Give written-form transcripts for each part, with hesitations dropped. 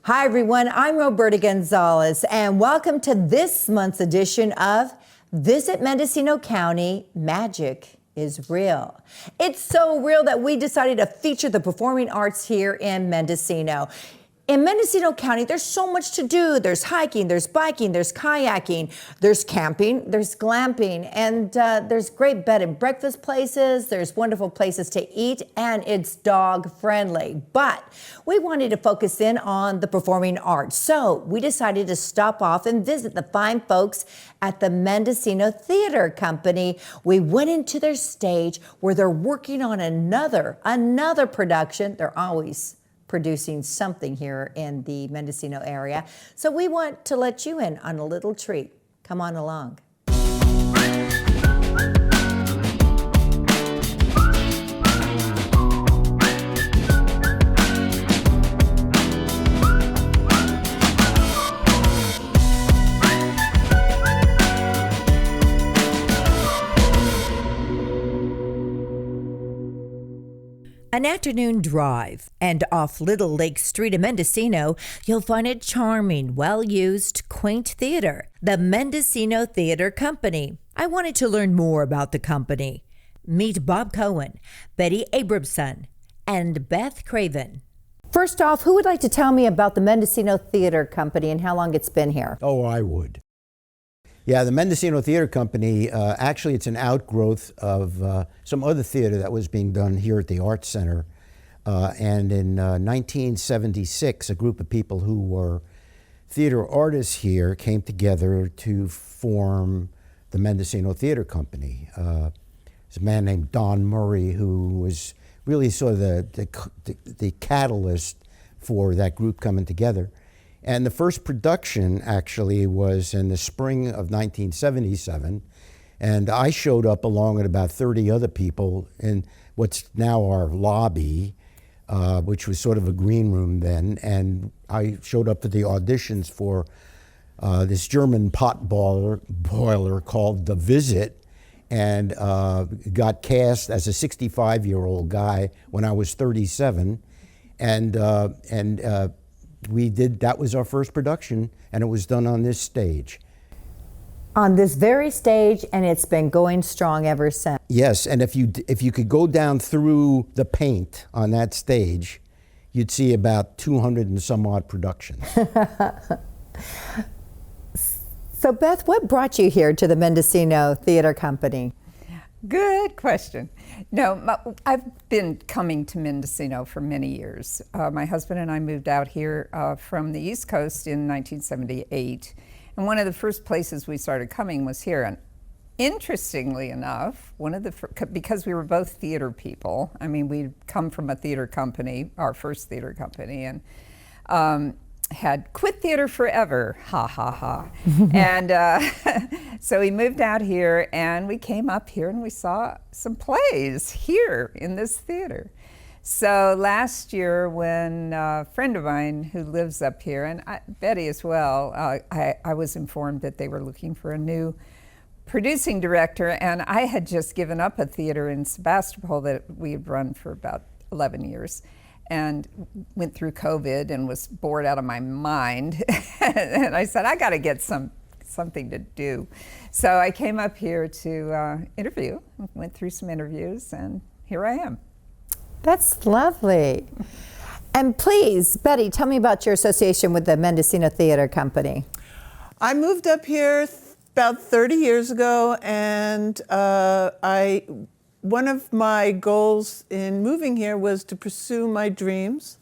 Hi everyone, I'm Roberta Gonzales and welcome to this month's edition of Visit Mendocino County, Magic is Real. It's so real that we decided to feature the performing arts here in Mendocino. In Mendocino County, there's so much to do. There's hiking, there's biking, there's kayaking, there's camping, there's glamping, and there's great bed and breakfast places. There's wonderful places to eat, and it's dog friendly. But we wanted to focus in on the performing arts. So we decided to stop off and visit the fine folks at the Mendocino Theatre Company. We went into their stage where they're working on another production. They're always producing something here in the Mendocino area. So we want to let you in on a little treat. Come on along. An afternoon drive, and off Little Lake Street in Mendocino, you'll find a charming, well-used, quaint theater, the Mendocino Theatre Company. I wanted to learn more about the company. Meet Bob Cohen, Betty Abramson, and Beth Craven. First off, who would like to tell me about the Mendocino Theatre Company and how long it's been here? Oh, I would. Yeah, the Mendocino Theatre Company, actually it's an outgrowth of some other theater that was being done here at the Arts Center. And in 1976, a group of people who were theater artists here came together to form the Mendocino Theatre Company. There's a man named Don Murray who was really sort of the catalyst for that group coming together. And the first production actually was in the spring of 1977, and I showed up along with about 30 other people in what's now our lobby, which was sort of a green room then, and I showed up for the auditions for this German pot boiler called The Visit, and got cast as a 65-year-old guy when I was 37, that was our first production, and it was done on this stage. On this very stage, and it's been going strong ever since. Yes, and if you could go down through the paint on that stage, you'd see about 200 and some odd productions. So Beth, what brought you here to the Mendocino Theatre Company? Good question. No, I've been coming to Mendocino for many years. My husband and I moved out here from the East Coast in 1978. And one of the first places we started coming was here. And interestingly enough, because we were both theater people, I mean, we'd come from a theater company, our first theater company, and had quit theater forever, ha ha ha. And so we moved out here and we came up here and we saw some plays here in this theater. So last year when a friend of mine who lives up here, and Betty as well, I was informed that they were looking for a new producing director, and I had just given up a theater in Sebastopol that we had run for about 11 years. And went through COVID and was bored out of my mind. And I said, I got to get something to do. So I came up here to interview, went through some interviews, and here I am. That's lovely. And please, Betty, tell me about your association with the Mendocino Theatre Company. I moved up here about 30 years ago, and one of my goals in moving here was to pursue my dreams.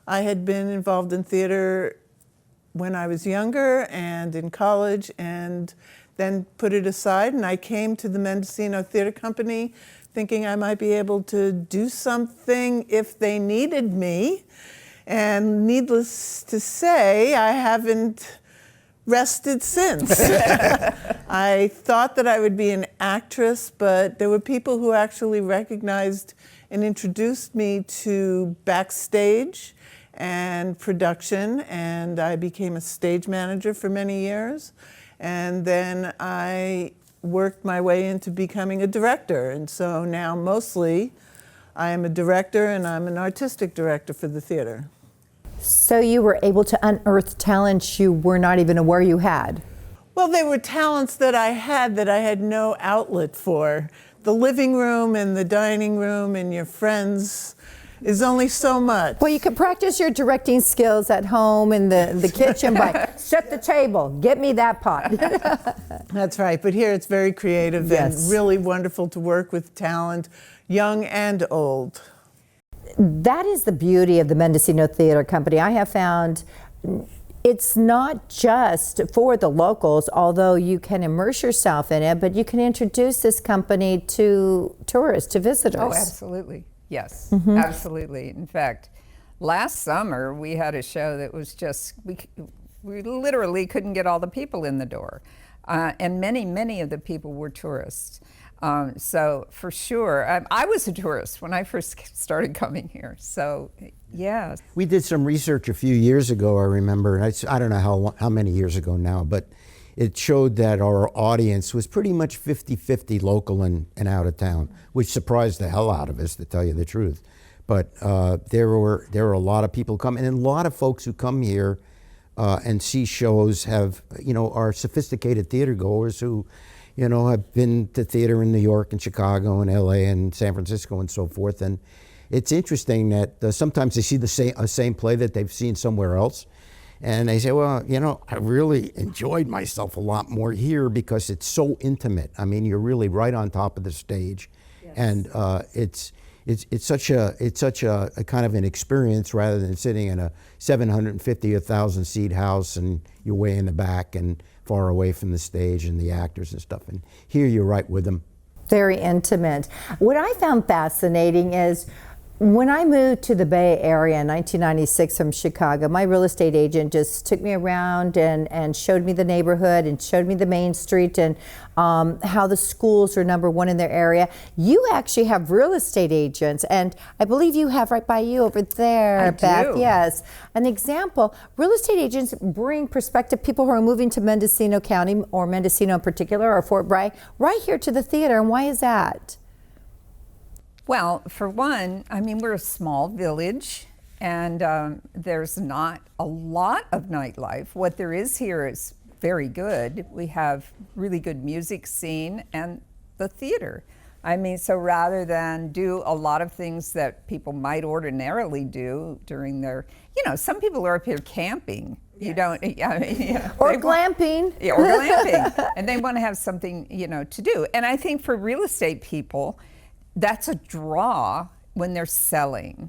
I had been involved in theater when I was younger and in college, and then put it aside, and I came to the Mendocino Theatre Company thinking I might be able to do something if they needed me. And needless to say, I haven't rested since. I thought that I would be an actress, but there were people who actually recognized and introduced me to backstage and production, and I became a stage manager for many years. And then I worked my way into becoming a director, and so now mostly I am a director and I'm an artistic director for the theater. So you were able to unearth talents you were not even aware you had. Well, they were talents that I had no outlet for. The living room and the dining room and your friends is only so much. Well, you could practice your directing skills at home in the kitchen by set the table, get me that pot. That's right, but here it's very creative Yes. and really wonderful to work with talent, young and old. That is the beauty of the Mendocino Theatre Company. I have found it's not just for the locals, although you can immerse yourself in it, but you can introduce this company to tourists, to visitors. Oh, absolutely. Yes, absolutely. In fact, last summer we had a show that was just, we literally couldn't get all the people in the door. And many of the people were tourists. So for sure, I was a tourist when I first started coming here. So yeah. We did some research a few years ago, I remember, and I don't know how many years ago now, but it showed that our audience was pretty much 50-50 local and out of town, which surprised the hell out of us, to tell you the truth. But there were a lot of people coming, and a lot of folks who come here and see shows are sophisticated theater goers who, have been to theater in New York and Chicago and LA and San Francisco and so forth. And it's interesting that sometimes they see the same play that they've seen somewhere else. And they say, well, I really enjoyed myself a lot more here because it's so intimate. I mean, you're really right on top of the stage. Yes. And it's such a kind of an experience rather than sitting in a 750, 1,000 seat house and you're way in the back and far away from the stage and the actors and stuff. And here you're right with them. Very intimate. What I found fascinating is when I moved to the Bay Area in 1996 from Chicago, my real estate agent just took me around and showed me the neighborhood and showed me the main street and how the schools are #1 in their area. You actually have real estate agents, and I believe you have right by you over there, I Beth. do. Yes. An example, real estate agents bring prospective people who are moving to Mendocino County, or Mendocino in particular, or Fort Bragg, right here to the theater. And why is that? Well, for one, I mean, we're a small village and there's not a lot of nightlife. What there is here is very good. We have really good music scene and the theater. I mean, so rather than do a lot of things that people might ordinarily do during their, some people are up here camping. Yes. You don't, I mean, or glamping. Or glamping. And they want to have something, to do. And I think for real estate people, that's a draw when they're selling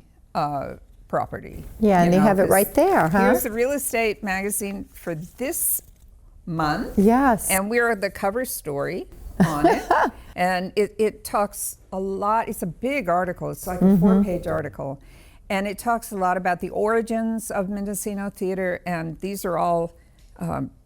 property. Yeah, and they have it right there, huh? Here's the real estate magazine for this month. Yes. And we're the cover story on it. And it talks a lot. It's a big article. It's like a 4-page article. And it talks a lot about the origins of Mendocino theater. And these are all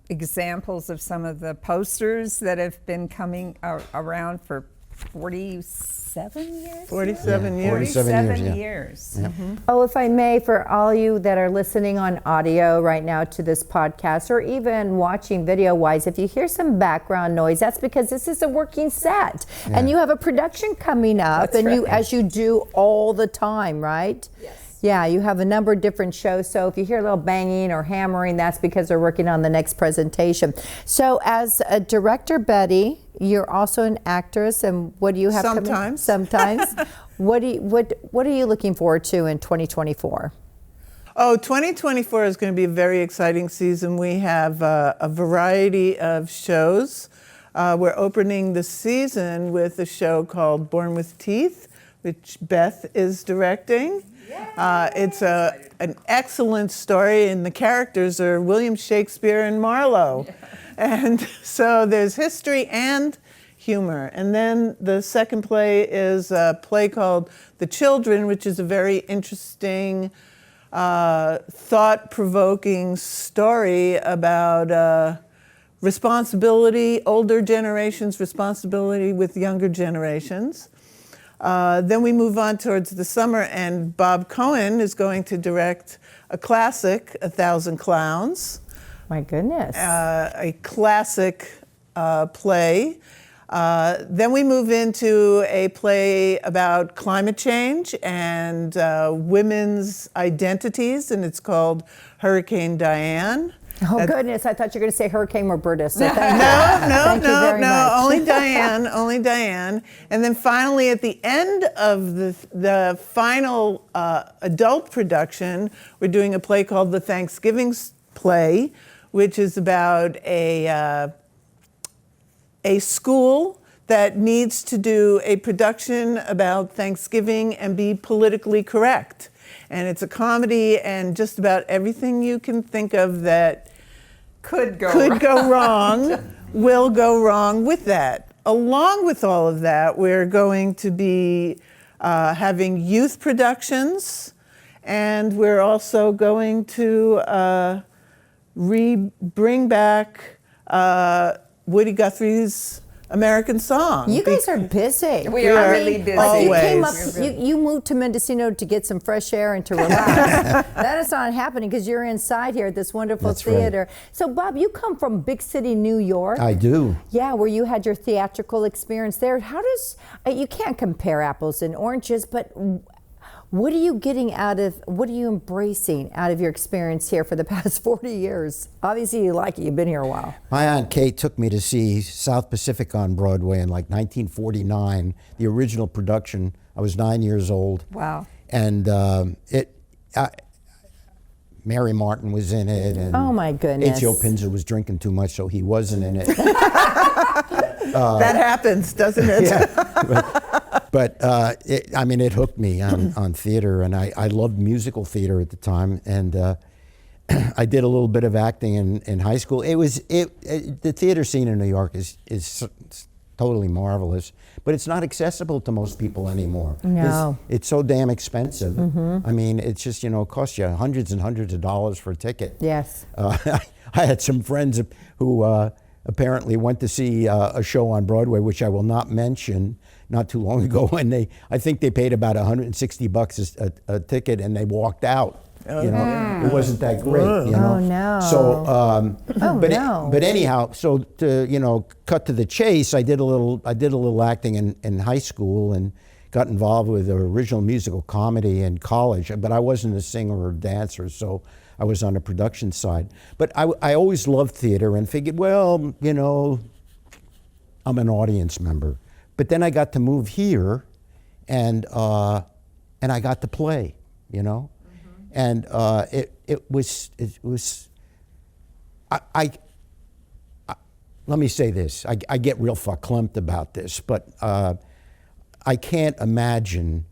examples of some of the posters that have been coming around for 47 years? 47 years. 47 years. Yeah. Oh, if I may, for all you that are listening on audio right now to this podcast, or even watching video-wise, if you hear some background noise, that's because this is a working set. Yeah. And you have a production coming up, that's right. As you do all the time, right? Yes. Yeah, you have a number of different shows, so if you hear a little banging or hammering, that's because they're working on the next presentation. So as a director, Betty, you're also an actress, and what do you have coming? Sometimes. What are you looking forward to in 2024? Oh, 2024 is going to be a very exciting season. We have a variety of shows. We're opening the season with a show called Born with Teeth, which Beth is directing. It's an excellent story, and the characters are William Shakespeare and Marlowe. Yeah. And so there's history and humor. And then the second play is a play called The Children, which is a very interesting, thought-provoking story about responsibility, older generations' responsibility with younger generations. Then we move on towards the summer, and Bob Cohen is going to direct a classic, 1,000 Clowns. My goodness. A classic play Then we move into a play about climate change and women's identities, and it's called Hurricane Diane. Oh, goodness. I thought you were going to say Hurricane Roberta. So thank you. No, Thank you very much. only Diane, only Diane. And then finally, at the end of the final adult production, we're doing a play called The Thanksgiving Play, which is about a school that needs to do a production about Thanksgiving and be politically correct. And it's a comedy, and just about everything you can think of that Could go wrong will go wrong with that. Along with all of that, we're going to be having youth productions, and we're also going to bring back Woody Guthrie's American Song. You guys are busy. We are really busy. You came up, Always. you moved to Mendocino to get some fresh air and to relax. That is not happening because you're inside here at this wonderful That's right. theater. So, Bob, you come from big city New York. I do. Yeah, where you had your theatrical experience there. How does, you can't compare apples and oranges, but what are you getting out of, what are you embracing out of your experience here for the past 40 years? Obviously you like it, you've been here a while. My Aunt Kate took me to see South Pacific on Broadway in like 1949, the original production. I was 9 years old. Wow. And Mary Martin was in it. And Oh my goodness. H.O. Pinzer was drinking too much, so he wasn't in it. That happens, doesn't it? But it hooked me on theater, and I loved musical theater at the time, and I did a little bit of acting in high school. The theater scene in New York is totally marvelous, but it's not accessible to most people anymore. No. It's so damn expensive. I mean, it's just, it costs you hundreds and hundreds of dollars for a ticket. Yes. I had some friends who apparently went to see a show on Broadway, which I will not mention, not too long ago, and I think they paid about $160 a ticket, and they walked out. It wasn't that great. Oh no. So, no. but anyhow, so to cut to the chase, I did a little acting in high school and got involved with original musical comedy in college. But I wasn't a singer or dancer, so I was on the production side. But I always loved theater and figured, well, I'm an audience member. But then I got to move here, and I got to play, and it was. Let me say this. I get real verklempt about this, but I can't imagine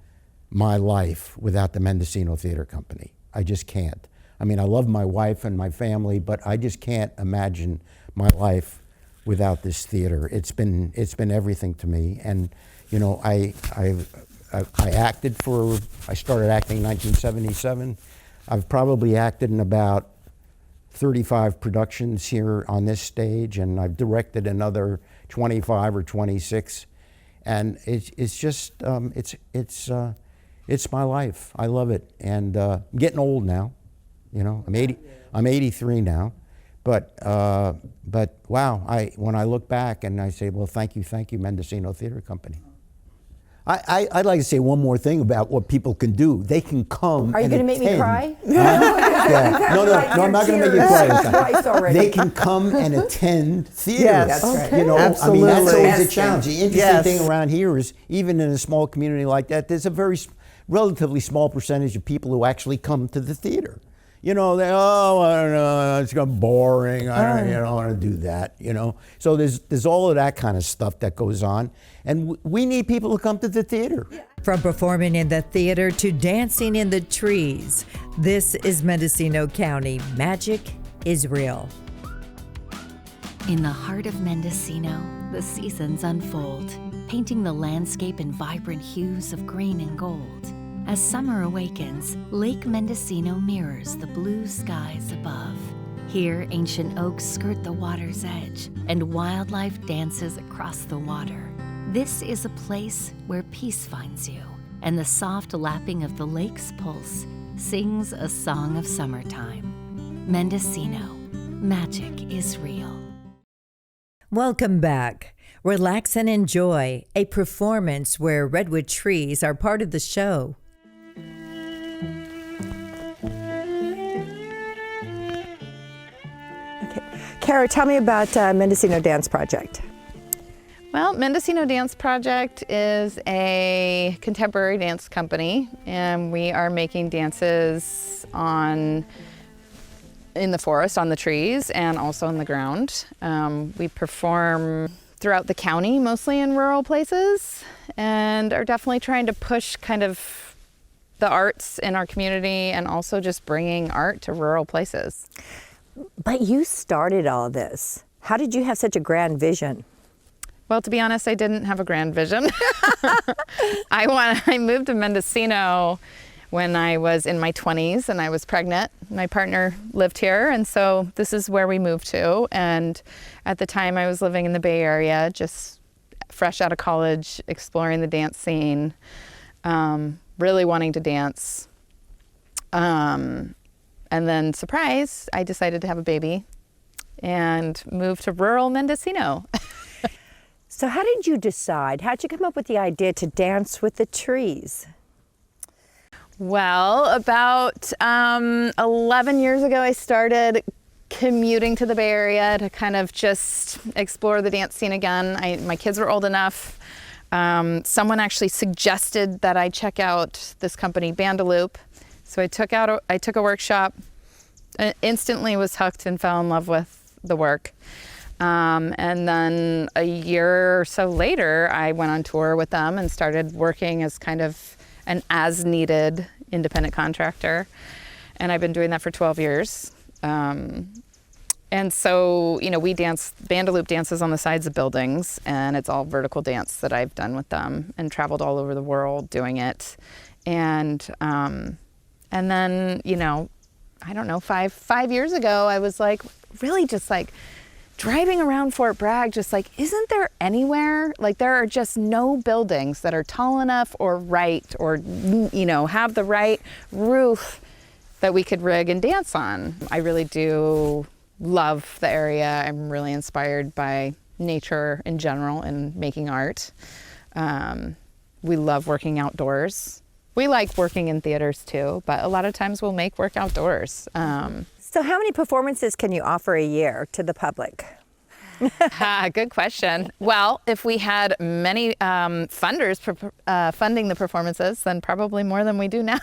my life without the Mendocino Theatre Company. I just can't. I mean, I love my wife and my family, but I just can't imagine my life without this theater. It's been everything to me, and I started acting in 1977. I've probably acted in about 35 productions here on this stage, and I've directed another 25 or 26, and it's just it's my life. I love it, and I'm getting old now. I'm 83 now. But wow, when I look back and I say, well, thank you, Mendocino Theatre Company. I'd like to say one more thing about what people can do. They can come. Are you going to make me cry? Yeah. No, I'm not going to make you cry. Twice already. They can come and attend theater. Yes, that's right. Absolutely. I mean, that's always a Yes. challenge. The interesting thing around here is, even in a small community like that, there's a very relatively small percentage of people who actually come to the theater. I don't know, it's boring. I don't want to do that. So there's all of that kind of stuff that goes on, and we need people to come to the theater. From performing in the theater to dancing in the trees, this is Mendocino County. Magic is real. In the heart of Mendocino, the seasons unfold, painting the landscape in vibrant hues of green and gold. As summer awakens, Lake Mendocino mirrors the blue skies above. Here, ancient oaks skirt the water's edge, and wildlife dances across the water. This is a place where peace finds you, and the soft lapping of the lake's pulse sings a song of summertime. Mendocino, magic is real. Welcome back. Relax and enjoy a performance where redwood trees are part of the show. Kara, tell me about Mendocino Dance Project. Well, Mendocino Dance Project is a contemporary dance company, and we are making dances in the forest, on the trees, and also on the ground. We perform throughout the county, mostly in rural places, and are definitely trying to push kind of the arts in our community and also just bringing art to rural places. But you started all this. How did you have such a grand vision? Well, to be honest, I didn't have a grand vision. I moved to Mendocino when I was in my 20s and I was pregnant. My partner lived here, and so this is where we moved to. And at the time I was living in the Bay Area, just fresh out of college, exploring the dance scene, really wanting to dance. And then, surprise, I decided to have a baby and moved to rural Mendocino. So how did you decide? How'd you come up with the idea to dance with the trees? Well, about 11 years ago, I started commuting to the Bay Area to kind of just explore the dance scene again. My kids were old enough. Someone actually suggested that I check out this company, Bandaloop. So I took a workshop, instantly was hooked and fell in love with the work. And then a year or so later, I went on tour with them and started working as kind of an as-needed independent contractor. And I've been doing that for 12 years. And so, we dance, Bandaloop dances on the sides of buildings, and it's all vertical dance that I've done with them and traveled all over the world doing it. And then, I don't know, five years ago, I was like, really just like, driving around Fort Bragg, just like, isn't there anywhere? Like, there are just no buildings that are tall enough or right or, have the right roof that we could rig and dance on. I really do love the area. I'm really inspired by nature in general and making art. We love working outdoors. We like working in theaters too, but a lot of times we'll make work outdoors. So how many performances can you offer a year to the public? Good question. Well, if we had many funders funding the performances, then probably more than we do now.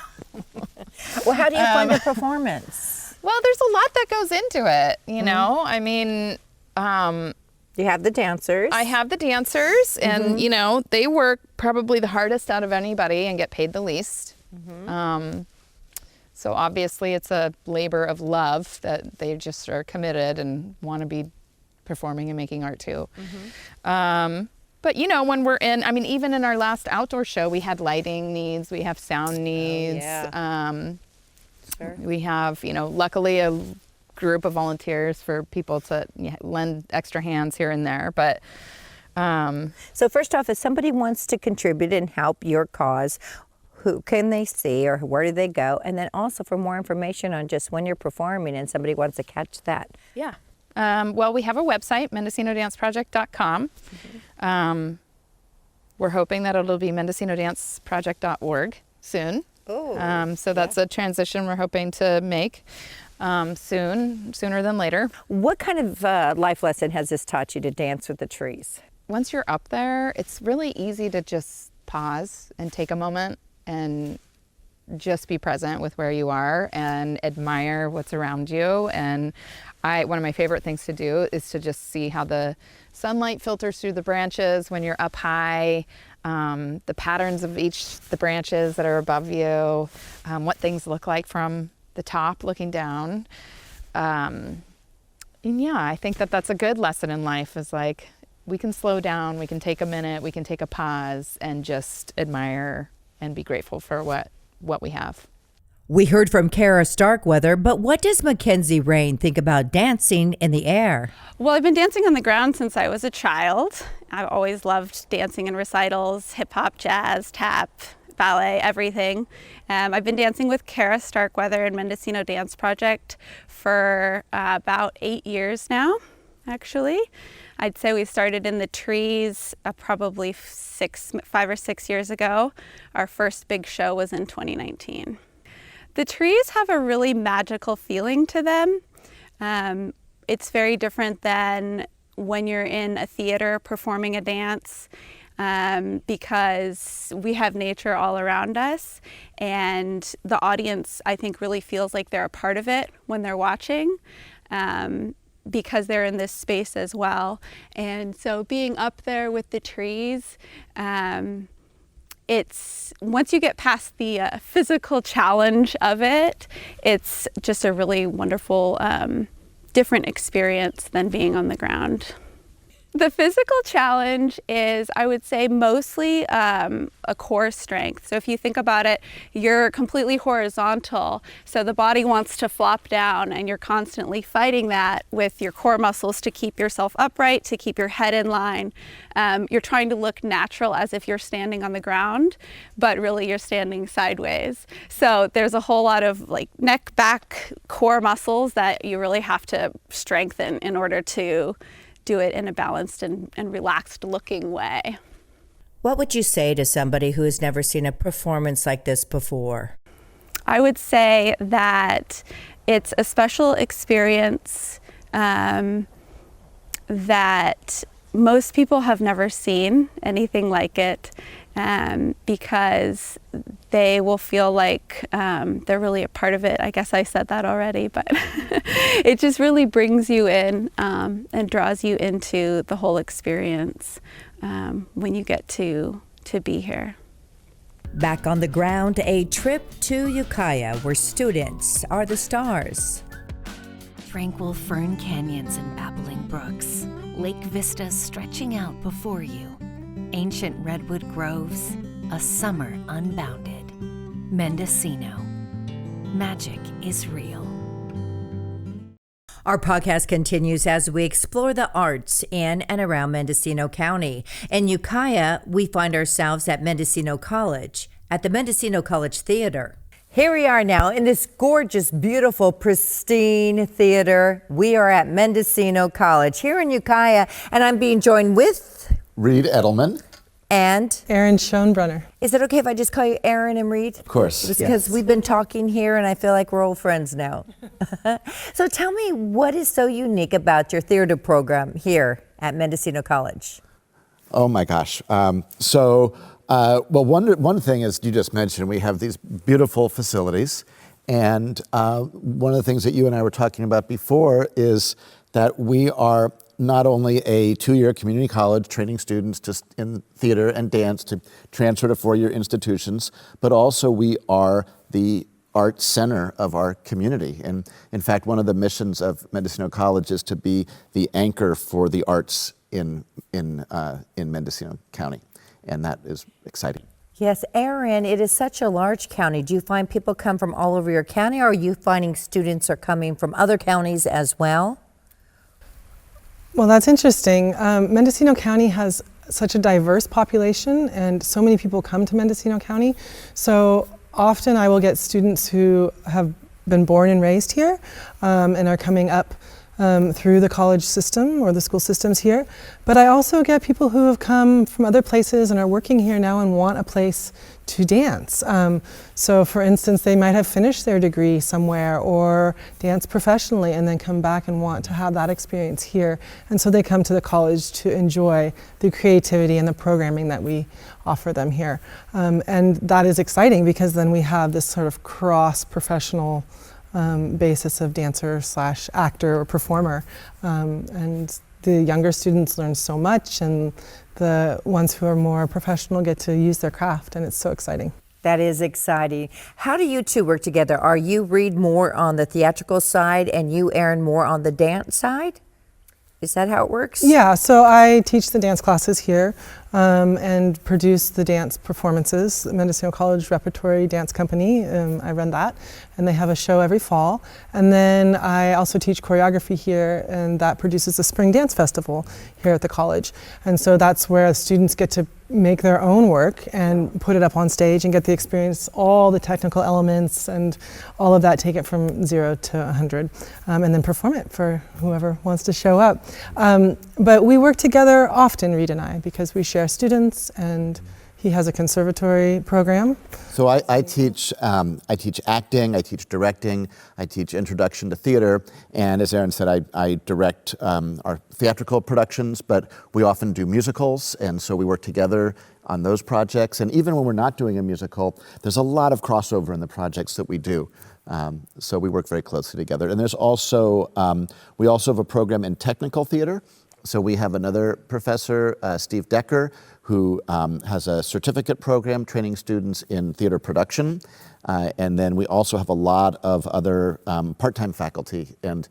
Well, how do you fund a performance? Well, there's a lot that goes into it, you know? I mean, You have the dancers. I have the dancers, and they work probably the hardest out of anybody and get paid the least. So obviously it's a labor of love that they just are committed and want to be performing and making art too. But when we're even in our last outdoor show, we had lighting needs, we have sound needs. Sure. We have, luckily a group of volunteers for people to lend extra hands here and there. But So first off, if somebody wants to contribute and help your cause, who can they see or where do they go? And then also for more information on just when you're performing and somebody wants to catch that. yeah. Well, we have a website, mendocinodanceproject.com. We're hoping that it'll be mendocinodanceproject.org soon. So that's a transition we're hoping to make sooner than later. What kind of life lesson has this taught you to dance with the trees? Once you're up there, it's really easy to just pause and take a moment and just be present with where you are and admire what's around you. And one of my favorite things to do is to just see how the sunlight filters through the branches when you're up high, the patterns of the branches that are above you, what things look like from the top looking down. And yeah, I think that's a good lesson in life, is like, we can slow down, we can take a minute, we can take a pause and just admire and be grateful for what we have. We heard from Kara Starkweather, but what does Mackenzie Rain think about dancing in the air? Well, I've been dancing on the ground since I was a child. I've always loved dancing in recitals, hip hop, jazz, tap, ballet, everything. I've been dancing with Kara Starkweather and Mendocino Dance Project for about 8 years now. actually. I'd say we started in the trees probably 5 or 6 years ago. Our first big show was in 2019. The trees have a really magical feeling to them. It's very different than when you're in a theater performing a dance, because we have nature all around us, and the audience, I think, really feels like they're a part of it when they're watching, because they're in this space as well. And so being up there with the trees, it's, once you get past the physical challenge of it, it's just a really wonderful, different experience than being on the ground. The physical challenge is, I would say, mostly a core strength. So if you think about it, you're completely horizontal, so the body wants to flop down, and you're constantly fighting that with your core muscles to keep yourself upright, to keep your head in line. You're trying to look natural as if you're standing on the ground, but really you're standing sideways. So there's a whole lot of like neck, back, core muscles that you really have to strengthen in order to do it in a balanced and relaxed looking way. What would you say to somebody who has never seen a performance like this before? I would say that it's a special experience that most people have never seen anything like it, because they will feel like they're really a part of it. I guess I said that already, but it just really brings you in and draws you into the whole experience when you get to be here. Back on the ground, a trip to Ukiah, where students are the stars. Tranquil fern canyons and babbling brooks, lake vistas stretching out before you, ancient redwood groves, a summer unbounded. Mendocino. Magic is real. Our podcast continues as we explore the arts in and around Mendocino County. In Ukiah, we find ourselves at Mendocino College, at the Mendocino College Theater. Here we are now in this gorgeous, beautiful, pristine theater. We are at Mendocino College here in Ukiah, and I'm being joined with Reed Edelman. and Eryn Schon-Brunner. is it okay if I just call you Eryn and Reed? Of course. Just because we've been talking here and I feel like we're old friends now. So tell me, what is so unique about your theater program here at Mendocino College? Oh my gosh. Well, one thing is, you just mentioned, we have these beautiful facilities. And one of the things that you and I were talking about before is that we are not only a 2-year community college training students in theater and dance to transfer to 4-year institutions, but also we are the art center of our community. And in fact, one of the missions of Mendocino College is to be the anchor for the arts in Mendocino County. And that is exciting. Yes, Eryn, it is such a large county. Do you find people come from all over your county, or are you finding students are coming from other counties as well? Well, that's interesting. Mendocino County has such a diverse population, and so many people come to Mendocino County. So often I will get students who have been born and raised here and are coming up through the college system or the school systems here. But I also get people who have come from other places and are working here now and want a place to dance. So for instance, they might have finished their degree somewhere or dance professionally and then come back and want to have that experience here. And so they come to the college to enjoy the creativity and the programming that we offer them here. And that is exciting because then we have this sort of cross-professional basis of dancer / actor or performer. And the younger students learn so much, and the ones who are more professional get to use their craft, and it's so exciting. That is exciting. How do you two work together? Are you Reed more on the theatrical side and you, Eryn, more on the dance side? Is that how it works? Yeah, so I teach the dance classes here, and produce the dance performances. Mendocino College Repertory Dance Company, I run that, and they have a show every fall. And then I also teach choreography here, and that produces the Spring Dance Festival here at the college. And so that's where students get to make their own work and put it up on stage and get the experience, all the technical elements and all of that, take it from 0 to 100, and then perform it for whoever wants to show up. But we work together often, Reed and I, because we share students, and he has a conservatory program. So I teach acting, I teach directing, I teach introduction to theater, and as Eryn said, I direct our theatrical productions, but we often do musicals, and so we work together on those projects. And even when we're not doing a musical, there's a lot of crossover in the projects that we do. So we work very closely together. And there's also, we also have a program in technical theater. So we have another professor, Steve Decker, who has a certificate program training students in theater production. And then we also have a lot of other part-time faculty and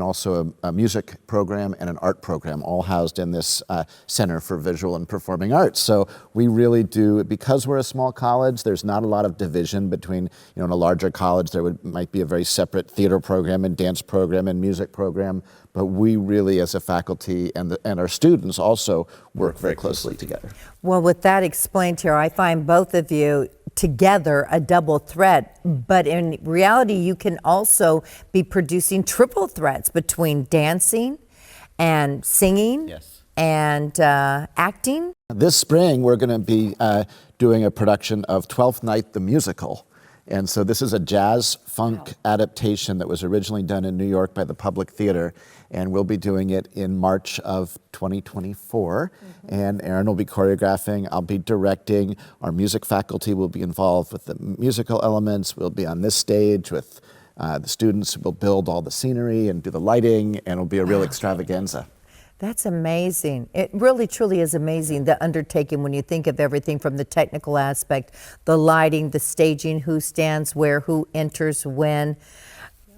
also a music program and an art program, all housed in this Center for Visual and Performing Arts. So we really do, because we're a small college, there's not a lot of division between, in a larger college, there might be a very separate theater program and dance program and music program, but we really, as a faculty and our students, also work very closely together. Well, with that explained here, I find both of you together a double threat, but in reality, you can also be producing triple threats between dancing and singing. Yes. And acting. This spring, we're going to be doing a production of Twelfth Night the Musical. And so this is a jazz funk adaptation that was originally done in New York by the Public Theater, and we'll be doing it in March of 2024. And Eryn will be choreographing, I'll be directing, our music faculty will be involved with the musical elements, we'll be on this stage with the students, we'll build all the scenery and do the lighting, and it'll be a real extravaganza. That's amazing. It really, truly is amazing, the undertaking, when you think of everything from the technical aspect, the lighting, the staging, who stands where, who enters when.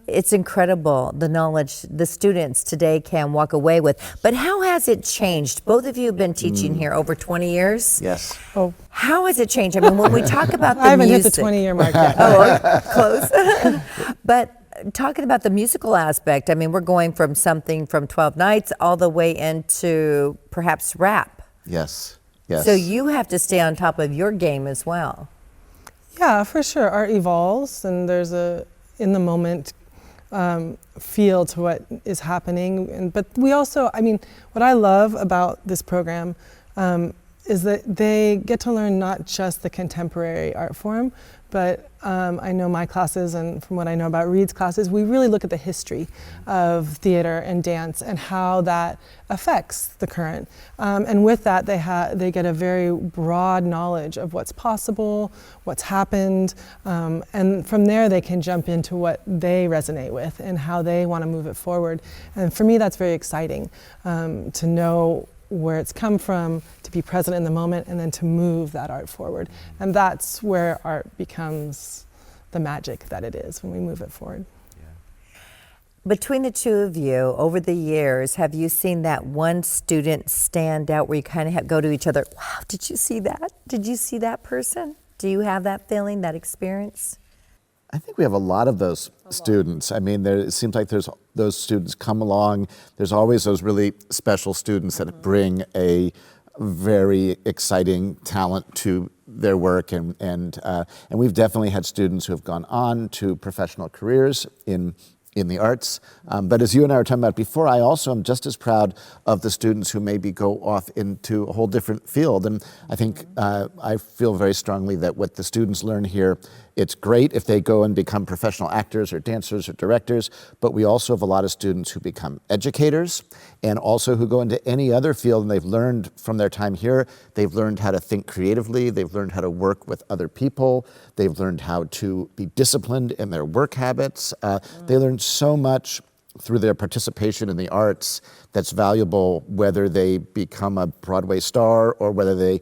It's incredible, the knowledge the students today can walk away with. But how has it changed? Both of you have been teaching here over 20 years. Yes. Oh, How has it changed? I mean, when we talk about the I haven't music. hit the 20-year mark yet. Oh, close. But talking about the musical aspect, I mean, we're going from something from 12 Nights all the way into perhaps rap. Yes. Yes. So you have to stay on top of your game as well. Yeah, for sure. Art evolves, and there's a in the moment feel to what is happening. But we also, I mean, what I love about this program is that they get to learn not just the contemporary art form, but I know my classes, and from what I know about Reed's classes, we really look at the history of theater and dance and how that affects the current. And with that, they get a very broad knowledge of what's possible, what's happened, and from there they can jump into what they resonate with and how they want to move it forward. And for me, that's very exciting, to know where it's come from, to be present in the moment, and then to move that art forward. And that's where art becomes the magic that it is when we move it forward. Between the two of you, over the years, have you seen that one student stand out where you kind of go to each other, wow, did you see that? Did you see that person? Do you have that feeling, that experience? I think we have a lot of those students. I mean, it seems like there's those students come along. There's always those really special students that bring a very exciting talent to their work, and we've definitely had students who have gone on to professional careers in the arts. But as you and I were talking about before, I also am just as proud of the students who maybe go off into a whole different field. And I think I feel very strongly that what the students learn here, it's great if they go and become professional actors or dancers or directors, but we also have a lot of students who become educators and also who go into any other field, and they've learned from their time here, they've learned how to think creatively, they've learned how to work with other people, they've learned how to be disciplined in their work habits. They learn so much through their participation in the arts that's valuable, whether they become a Broadway star or whether they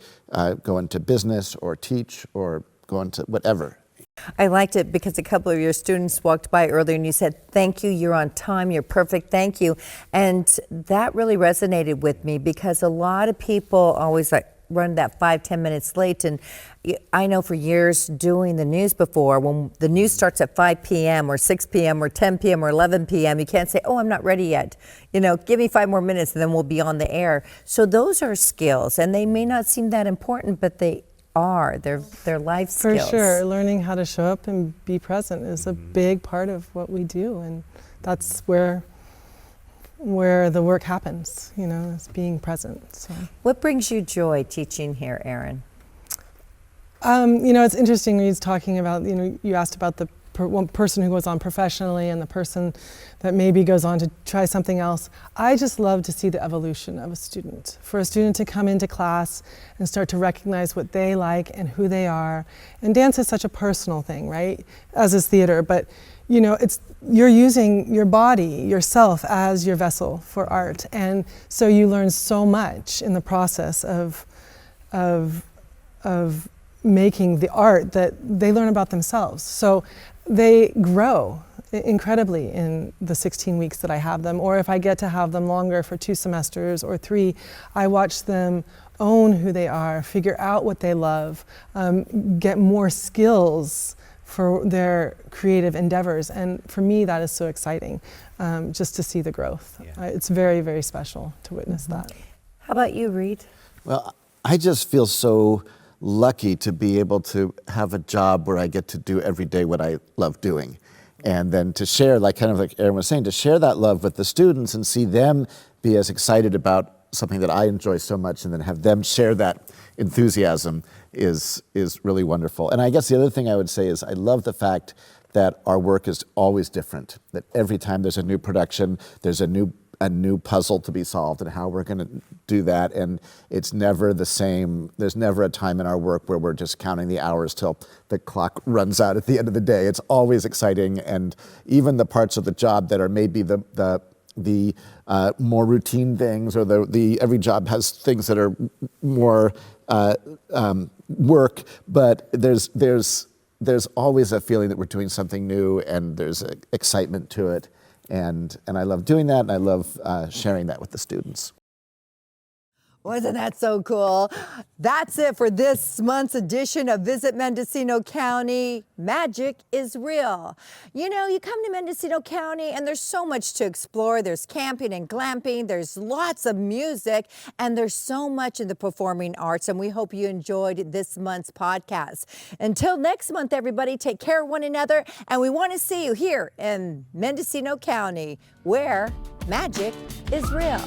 go into business or teach or go into whatever. I liked it because a couple of your students walked by earlier and you said, thank you, you're on time, you're perfect, thank you. And that really resonated with me because a lot of people always like, run that 5-10 minutes late. And I know for years doing the news before, when the news starts at 5 p.m. or 6 p.m. or 10 p.m. or 11 p.m., you can't say, oh, I'm not ready yet. Give me 5 more minutes and then we'll be on the air. So those are skills, and they may not seem that important, but they are. They're life skills. For sure. Learning how to show up and be present is a big part of what we do, and that's where the work happens, is being present. So. What brings you joy teaching here, Eryn? It's interesting when he's talking about, you asked about the one person who goes on professionally and the person that maybe goes on to try something else. I just love to see the evolution of a student. For a student to come into class and start to recognize what they like and who they are. And dance is such a personal thing, right? As is theater, but you're using your body, yourself, as your vessel for art. And so you learn so much in the process of making the art that they learn about themselves. So they grow incredibly in the 16 weeks that I have them, or if I get to have them longer for 2 semesters or 3, I watch them own who they are, figure out what they love, get more skills for their creative endeavors. And for me, that is so exciting, just to see the growth. Yeah. It's very, very special to witness that. How about you, Reed? Well, I just feel so lucky to be able to have a job where I get to do every day what I love doing. And then to share, like Eryn was saying, to share that love with the students and see them be as excited about something that I enjoy so much, and then have them share that enthusiasm is really wonderful. And I guess the other thing I would say is I love the fact that our work is always different, that every time there's a new production, there's a new puzzle to be solved, and how we're going to do that. And it's never the same. There's never a time in our work where we're just counting the hours till the clock runs out at the end of the day. It's always exciting. And even the parts of the job that are maybe the more routine things, or the every job has things that are more work, but there's always a feeling that we're doing something new, and there's excitement to it. And I love doing that, and I love sharing that with the students. Wasn't that so cool? That's it for this month's edition of Visit Mendocino County. Magic is real. You come to Mendocino County and there's so much to explore. There's camping and glamping. There's lots of music, and there's so much in the performing arts. And we hope you enjoyed this month's podcast. Until next month, everybody, take care of one another. And we want to see you here in Mendocino County, where magic is real.